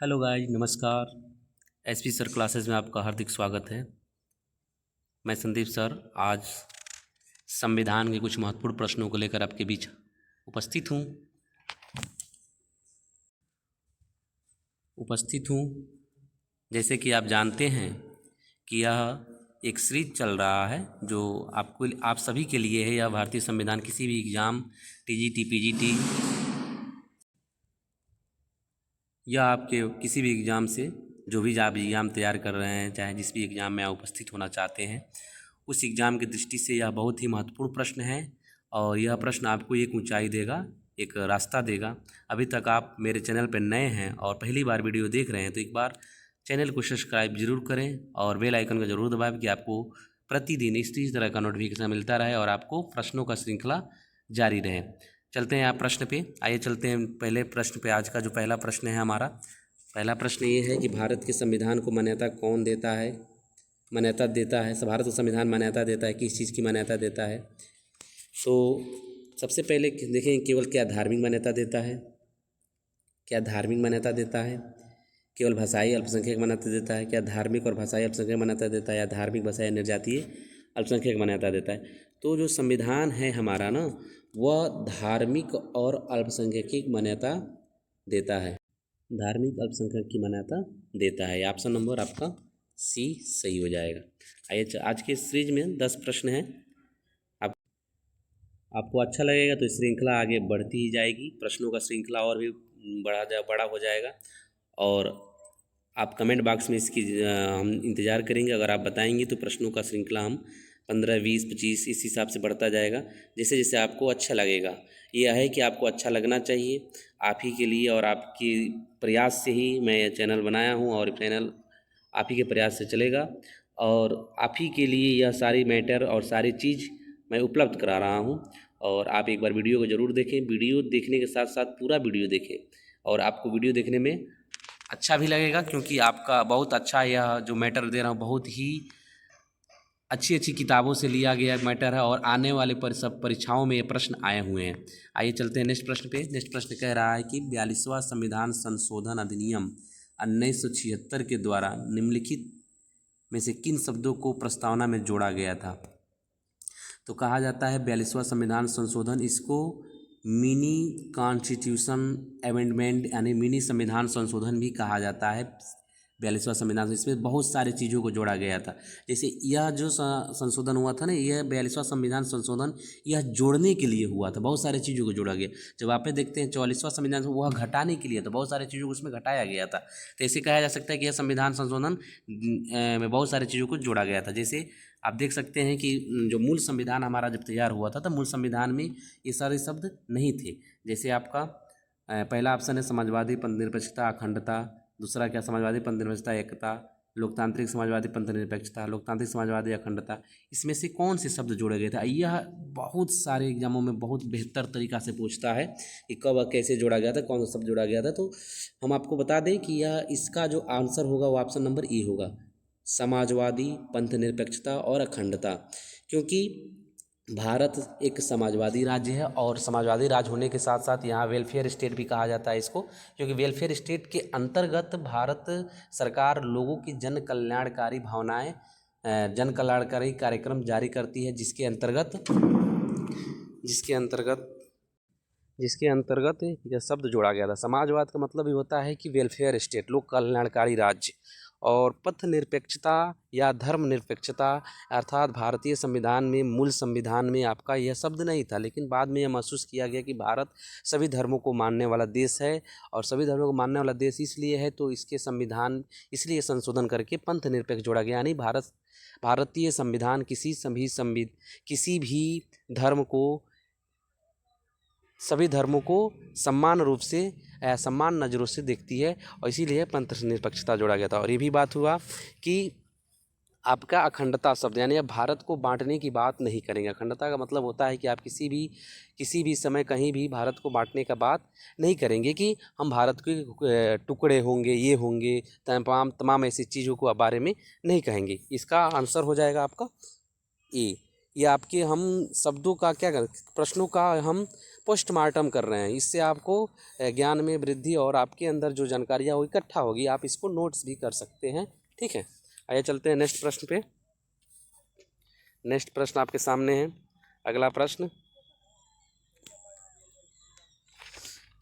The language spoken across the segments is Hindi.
हेलो गाइस, नमस्कार। एसपी सर क्लासेस में आपका हार्दिक स्वागत है। मैं संदीप सर आज संविधान के कुछ महत्वपूर्ण प्रश्नों को लेकर आपके बीच उपस्थित हूँ। जैसे कि आप जानते हैं कि यह एक सीरीज चल रहा है जो आप सभी के लिए है। यह भारतीय संविधान किसी भी एग्ज़ाम टीजीटी पीजीटी या आपके किसी भी एग्ज़ाम से जो भी आप एग्ज़ाम तैयार कर रहे हैं, चाहे जिस भी एग्ज़ाम में आप उपस्थित होना चाहते हैं, उस एग्ज़ाम की दृष्टि से यह बहुत ही महत्वपूर्ण प्रश्न है। और यह प्रश्न आपको एक ऊंचाई देगा, एक रास्ता देगा। अभी तक आप मेरे चैनल पर नए हैं और पहली बार वीडियो देख रहे हैं तो एक बार चैनल को सब्सक्राइब जरूर करें और बेल आइकन को जरूर दबाएं कि आपको प्रतिदिन इस तरह का नोटिफिकेशन मिलता रहे और आपको प्रश्नों का श्रृंखला जारी रहे। चलते हैं आप प्रश्न पे। आइए चलते हैं पहले प्रश्न पे। आज का जो पहला प्रश्न है हमारा, पहला प्रश्न ये है कि भारत के संविधान को मान्यता कौन देता है? मान्यता देता है भारत का संविधान मान्यता देता है, किस चीज़ की मान्यता देता है? तो सबसे पहले देखें, केवल क्या धार्मिक मान्यता देता है? क्या धार्मिक मान्यता देता है? केवल भाषाई अल्पसंख्यक मान्यता देता है? क्या धार्मिक और भाषाई अल्पसंख्यक मान्यता देता है, या धार्मिक भाषाई निर्जातीय अल्पसंख्यक मान्यता देता है? तो जो संविधान है हमारा ना, वह धार्मिक और अल्पसंख्यक की मान्यता देता है। धार्मिक अल्पसंख्यक की मान्यता देता है। ऑप्शन नंबर आपका सी सही हो जाएगा। आइए आज के सीरीज में 10 प्रश्न हैं। आपको अच्छा लगेगा तो श्रृंखला आगे बढ़ती ही जाएगी, प्रश्नों का श्रृंखला और भी बड़ा हो जाएगा। और आप कमेंट बॉक्स में इसकी हम इंतज़ार करेंगे। अगर आप बताएंगे तो प्रश्नों का श्रृंखला हम 15, 20, 25 इस हिसाब से बढ़ता जाएगा, जैसे जैसे आपको अच्छा लगेगा। यह है कि आपको अच्छा लगना चाहिए, आप ही के लिए और आपके प्रयास से ही मैं यह चैनल बनाया हूँ और चैनल आप ही के प्रयास से चलेगा। और आप ही के लिए यह सारी मैटर और सारी चीज़ मैं उपलब्ध करा रहा हूँ। और आप एक बार वीडियो को ज़रूर देखें, वीडियो देखने के साथ साथ पूरा वीडियो देखें और आपको वीडियो देखने में अच्छा भी लगेगा, क्योंकि आपका बहुत अच्छा यह जो मैटर दे रहा हूँ बहुत ही अच्छी अच्छी किताबों से लिया गया मैटर है और आने वाले सब परीक्षाओं में ये प्रश्न आए हुए हैं। आइए चलते हैं नेक्स्ट प्रश्न पे। नेक्स्ट प्रश्न कह रहा है कि 42वां संविधान संशोधन अधिनियम 1976 के द्वारा निम्नलिखित में से किन शब्दों को प्रस्तावना में जोड़ा गया था? तो कहा जाता है 42वां संविधान संशोधन, इसको मिनी कॉन्स्टिट्यूशन अमेंडमेंट यानी मिनी संविधान संशोधन भी कहा जाता है। 42वां संविधान, इसमें बहुत सारी चीज़ों को जोड़ा गया था। जैसे यह जो संशोधन हुआ था ना, यह 42वां संविधान संशोधन यह जोड़ने के लिए हुआ था, बहुत सारी चीज़ों को जोड़ा गया। जब आप देखते हैं 44वां संविधान वह घटाने के लिए था, बहुत सारी चीज़ों को उसमें घटाया गया था। तो ऐसे कहा जा सकता है कि यह संविधान संशोधन में बहुत सारी चीज़ों को जोड़ा गया था। जैसे आप देख सकते हैं कि जो मूल संविधान हमारा जब तैयार हुआ था, तब मूल संविधान में ये सारे शब्द नहीं थे। जैसे आपका पहला ऑप्शन है समाजवादी पंथ निरपेक्षता अखंडता, दूसरा क्या समाजवादी पंथ निरपेक्षता एकता, लोकतांत्रिक समाजवादी पंथ निरपेक्षता, लोकतांत्रिक समाजवादी अखंडता। इसमें से कौन से शब्द जोड़े गए थे? यह बहुत सारे एग्जामों में बहुत बेहतर तरीका से पूछता है कि कब कैसे जोड़ा गया था, कौन सा शब्द जोड़ा गया था। तो हम आपको बता दें कि यह इसका जो आंसर होगा वो ऑप्शन नंबर ई होगा, समाजवादी पंथ निरपेक्षता और अखंडता। क्योंकि भारत एक समाजवादी राज्य है और समाजवादी राज्य होने के साथ साथ यहाँ वेलफेयर स्टेट भी कहा जाता है इसको, क्योंकि वेलफेयर स्टेट के अंतर्गत भारत सरकार लोगों की जन कल्याणकारी भावनाएं, जन कल्याणकारी कार्यक्रम जारी करती है, जिसके अंतर्गत यह शब्द जोड़ा गया था। समाजवाद का मतलब ही होता है कि वेलफेयर स्टेट, लोक कल्याणकारी राज्य। और पथ निरपेक्षता या धर्म निरपेक्षता अर्थात भारतीय संविधान में, मूल संविधान में आपका यह शब्द नहीं था, लेकिन बाद में यह महसूस किया गया कि भारत सभी धर्मों को मानने वाला देश है और सभी धर्मों को मानने वाला देश इसलिए है तो इसके संविधान इसलिए संशोधन करके पंथ निरपेक्ष जोड़ा गया। यानी भारतीय संविधान किसी भी धर्म को, सभी धर्मों को समान रूप से समान नज़रों से देखती है और इसीलिए पंथ निरपेक्षता जोड़ा गया था। और ये भी बात हुआ कि आपका अखंडता शब्द, यानी आप भारत को बांटने की बात नहीं करेंगे। अखंडता का मतलब होता है कि आप किसी भी समय कहीं भी भारत को बांटने का बात नहीं करेंगे कि हम भारत के टुकड़े होंगे, ये होंगे, तमाम ऐसी चीज़ों को बारे में नहीं कहेंगे। इसका आंसर हो जाएगा आपका ए। ये आपके हम शब्दों का क्या कर, प्रश्नों का हम पोस्टमार्टम कर रहे हैं। इससे आपको ज्ञान में वृद्धि और आपके अंदर जो जानकारियाँ वो इकट्ठा होगी, आप इसको नोट्स भी कर सकते हैं। ठीक है, आइए चलते हैं नेक्स्ट प्रश्न पे। नेक्स्ट प्रश्न आपके सामने है। अगला प्रश्न,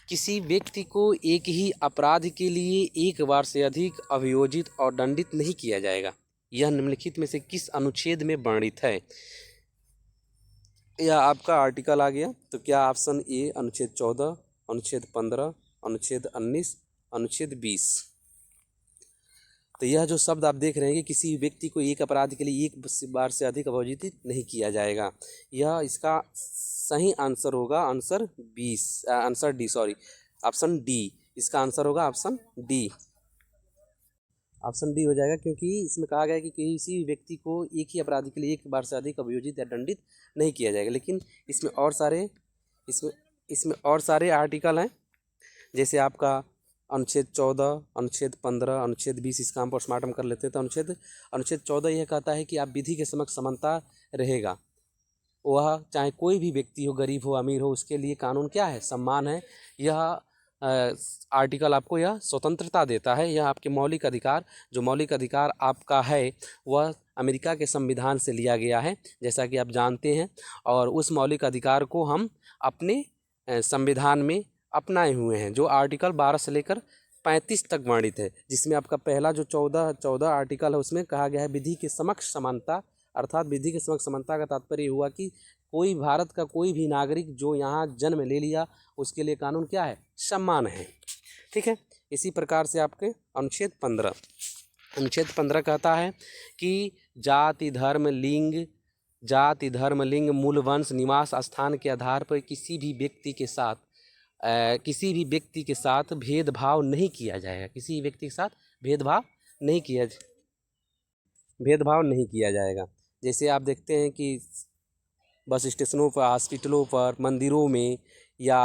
किसी व्यक्ति को एक ही अपराध के लिए एक बार से अधिक अभियोजित और दंडित नहीं किया जाएगा, यह निम्नलिखित में से किस अनुच्छेद में वर्णित है? यह आपका आर्टिकल आ गया। तो क्या ऑप्शन ए अनुच्छेद 14, अनुच्छेद 15, अनुच्छेद 19, अनुच्छेद 20। तो यह जो शब्द आप देख रहे हैं कि किसी व्यक्ति को एक अपराध के लिए एक बार से अधिक अभियोजित नहीं किया जाएगा, यह इसका सही आंसर होगा answer 20, answer D, sorry option D. इसका आंसर होगा ऑप्शन डी, ऑप्शन डी हो जाएगा, क्योंकि इसमें कहा गया है कि किसी व्यक्ति को एक ही अपराध के लिए एक बार से अधिक अभियोजित या दंडित नहीं किया जाएगा। लेकिन इसमें और सारे आर्टिकल हैं, जैसे आपका अनुच्छेद 14, अनुच्छेद 15, अनुच्छेद 20, इसका हम पोस्टमार्टम कर लेते हैं। तो अनुच्छेद 14 यह कहता है कि आप विधि के समक्ष समानता रहेगा, वह चाहे कोई भी व्यक्ति हो, गरीब हो अमीर हो, उसके लिए कानून क्या है? सम्मान है। यह आर्टिकल आपको यह स्वतंत्रता देता है। यह आपके मौलिक अधिकार, जो मौलिक अधिकार आपका है वह अमेरिका के संविधान से लिया गया है, जैसा कि आप जानते हैं। और उस मौलिक अधिकार को हम अपने संविधान में अपनाए हुए हैं, जो आर्टिकल 12 से लेकर 35 तक वर्णित है, जिसमें आपका पहला जो 14 आर्टिकल है उसमें कहा गया है विधि के समक्ष समानता। अर्थात विधि के समक्ष समानता का तात्पर्य हुआ कि कोई भारत का कोई भी नागरिक जो यहाँ जन्म ले लिया उसके लिए कानून क्या है? सम्मान है। ठीक है, इसी प्रकार से आपके अनुच्छेद 15 कहता है कि जाति धर्म लिंग मूल वंश निवास स्थान के आधार पर किसी भी व्यक्ति के साथ भेदभाव नहीं किया जाएगा। किसी व्यक्ति के साथ भेदभाव नहीं किया जाएगा। जैसे आप देखते हैं कि बस स्टेशनों पर, हॉस्पिटलों पर, मंदिरों में या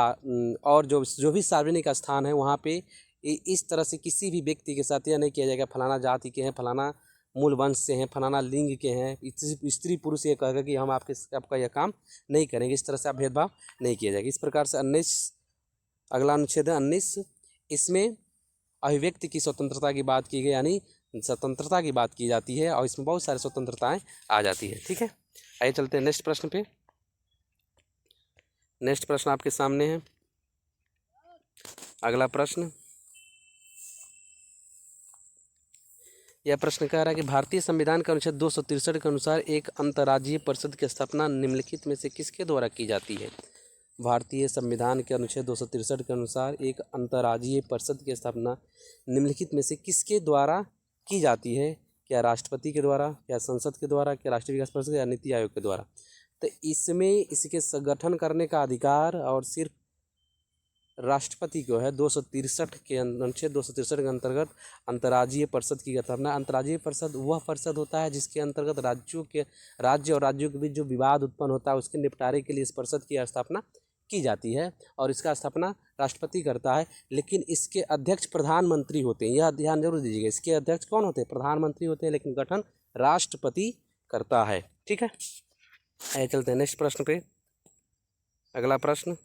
और जो भी सार्वजनिक स्थान है वहाँ पे इस तरह से किसी भी व्यक्ति के साथ यह नहीं किया जाएगा फलाना जाति के हैं, फलाना मूल वंश से हैं, फलाना लिंग के हैं, स्त्री पुरुष ये कहेगा कि हम आपका यह काम नहीं करेंगे। इस तरह से आप भेदभाव नहीं किया जाएगा। इस प्रकार से 19 अगला अनुच्छेद है 19। इसमें अभिव्यक्ति की स्वतंत्रता की बात की गई, यानी स्वतंत्रता की बात की जाती है और इसमें बहुत सारी स्वतंत्रताएं आ जाती है। ठीक है, आइए चलते हैं नेक्स्ट प्रश्न पे। नेक्स्ट प्रश्न आपके सामने है। अगला प्रश्न, यह प्रश्न कह रहा है कि भारतीय संविधान के अनुच्छेद 263 के अनुसार एक अंतर्राज्यीय परिषद की स्थापना निम्नलिखित में से किसके द्वारा की जाती है? भारतीय संविधान के अनुच्छेद 263 के अनुसार एक अंतर्राज्यीय परिषद की स्थापना निम्नलिखित में से किसके द्वारा की जाती है? क्या राष्ट्रपति के द्वारा, क्या संसद के द्वारा, क्या राष्ट्रीय विकास परिषद या नीति आयोग के द्वारा? तो इसमें इसके संगठन करने का अधिकार और सिर्फ राष्ट्रपति को है। 263 के अनुच्छेद 263 के अंतर्गत अंतर्राज्यीय परिषद की स्थापना। अंतर्राज्यीय परिषद वह परिषद होता है जिसके अंतर्गत राज्य और राज्यों के बीच जो विवाद उत्पन्न होता है उसके निपटारे के लिए इस परिषद की स्थापना की जाती है और इसका स्थापना राष्ट्रपति करता है। लेकिन इसके अध्यक्ष प्रधानमंत्री होते हैं, यह ध्यान जरूर दीजिएगा। इसके अध्यक्ष कौन होते हैं? प्रधानमंत्री होते हैं, लेकिन गठन राष्ट्रपति करता है। ठीक है, आइए चलते हैं नेक्स्ट प्रश्न पे। अगला प्रश्न,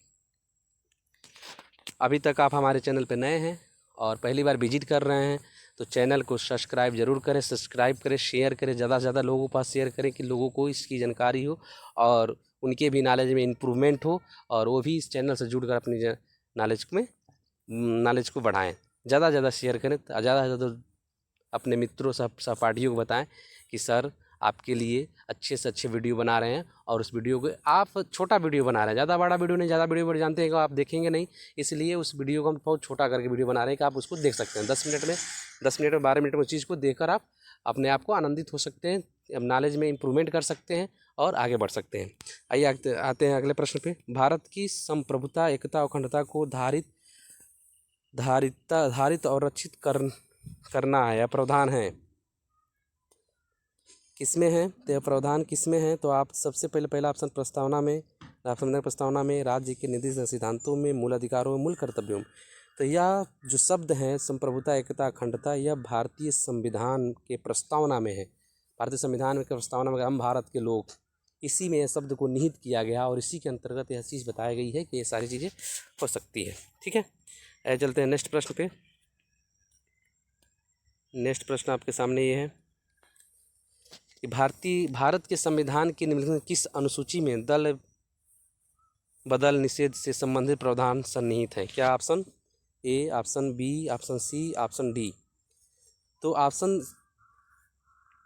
अभी तक आप हमारे चैनल पे नए हैं और पहली बार विजिट कर रहे हैं तो चैनल को सब्सक्राइब जरूर करें, शेयर करें, ज़्यादा से ज़्यादा लोगों के पास शेयर करें कि लोगों को इसकी जानकारी हो और उनके भी नॉलेज में इम्प्रूवमेंट हो और वो भी इस चैनल से जुड़कर अपनी नॉलेज को बढ़ाएं। ज़्यादा से ज़्यादा शेयर करें, ज़्यादा से ज़्यादा अपने मित्रों सहपाठियों को बताएं कि सर आपके लिए अच्छे से अच्छे वीडियो बना रहे हैं और उस वीडियो को आप छोटा वीडियो बना रहे हैं, ज़्यादा बड़ा वीडियो नहीं। ज़्यादा वीडियो बड़े जानते हैं कि आप देखेंगे नहीं, इसलिए उस वीडियो को हम बहुत छोटा करके वीडियो बना रहे हैं कि आप उसको देख सकते हैं 10 मिनट में 12 मिनट में। उस चीज़ को देखकर आप अपने आप को आनंदित हो सकते हैं, नॉलेज में इम्प्रूवमेंट कर सकते हैं और आगे बढ़ सकते हैं। आइए आते हैं अगले प्रश्न पे। भारत की संप्रभुता, एकता और अखंडता को धारित और रक्षित करना है या प्रावधान है, किसमें है? तो यह प्रावधान किसमें है? तो आप सबसे पहला ऑप्शन प्रस्तावना में राज्य के निर्दिष्ट सिद्धांतों में, मूल अधिकारों में, मूल कर्तव्यों में। तो यह जो शब्द हैं संप्रभुता, एकता, अखंडता, यह भारतीय संविधान के प्रस्तावना में है। भारतीय संविधान के प्रस्तावना में हम भारत के लोग इसी में यह शब्द को निहित किया गया और इसी के अंतर्गत यह चीज़ बताई गई है कि ये सारी चीज़ें हो सकती है। ठीक है, चलते हैं नेक्स्ट प्रश्न पे। नेक्स्ट प्रश्न आपके सामने ये है कि भारत के संविधान की निम्नलिखित किस अनुसूची में दल बदल निषेध से संबंधित प्रावधान सन्निहित है? क्या option A, option B, option C, option D? तो ऑप्शन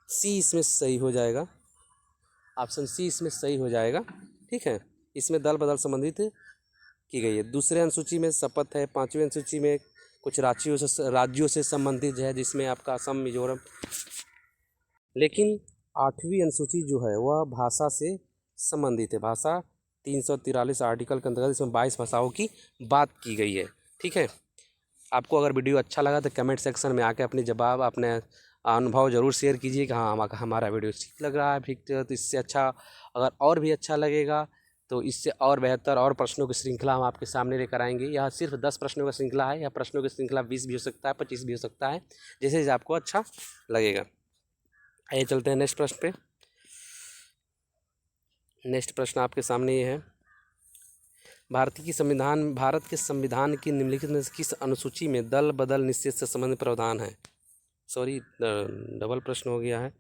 सी इसमें सही हो जाएगा। ऑप्शन सी इसमें सही हो जाएगा। ठीक है, इसमें दल बदल संबंधित की गई है। दूसरे अनुसूची में शपथ है। पांचवें अनुसूची में कुछ राज्यों से संबंधित है, जिसमें आपका असम, मिजोरम। लेकिन आठवीं अनुसूची जो है वह भाषा से संबंधित है। भाषा 343 आर्टिकल के अंतर्गत इसमें 22 भाषाओं की बात की गई है। ठीक है, आपको अगर वीडियो अच्छा लगा तो कमेंट सेक्शन में आके अपने जवाब, अपने अनुभव ज़रूर शेयर कीजिए कि हाँ हमारा वीडियो ठीक लग रहा है। ठीक, तो इससे अच्छा अगर और भी अच्छा लगेगा तो इससे और बेहतर और प्रश्नों की श्रृंखला हम आपके सामने लेकर आएंगे। यह सिर्फ 10 प्रश्नों का श्रृंखला है। यह प्रश्नों की श्रृंखला 20 भी हो सकता है, 25 भी हो सकता है, जैसे जैसे आपको अच्छा लगेगा। आइए चलते हैं नेक्स्ट प्रश्न पे। नेक्स्ट प्रश्न आपके सामने ये है, भारत के संविधान की निम्नलिखित में से किस अनुसूची में दल बदल निषेध से संबंधित प्रावधान है? सॉरी, डबल प्रश्न हो गया है।